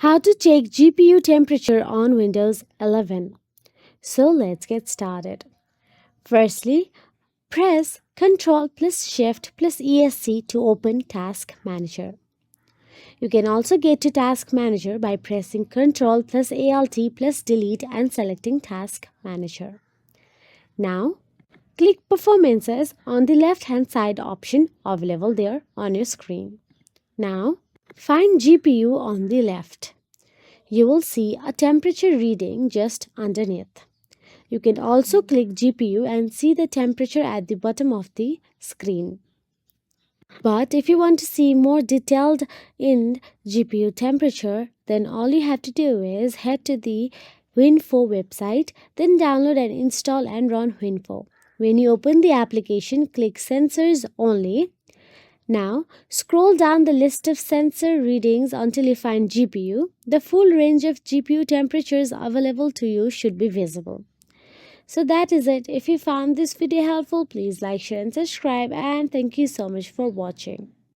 How to check GPU temperature on Windows 11. So let's get started. Firstly, press Ctrl plus Shift plus ESC to open Task Manager. You can also get to Task Manager by pressing Ctrl plus Alt plus Delete and selecting Task Manager. Now, click Performances on the left hand side option available there on your screen. Now, find GPU on the left. You will see a temperature reading just underneath. You can also click GPU and see the temperature at the bottom of the screen. But if you want to see more detailed in GPU temperature, then all you have to do is head to the Winfo website, then download and install and run Winfo. When you open the application, click Sensors Only. Now, scroll down the list of sensor readings until you find GPU. The full range of GPU temperatures available to you should be visible. So that is it. If you found this video helpful, please like, share and subscribe, and thank you so much for watching.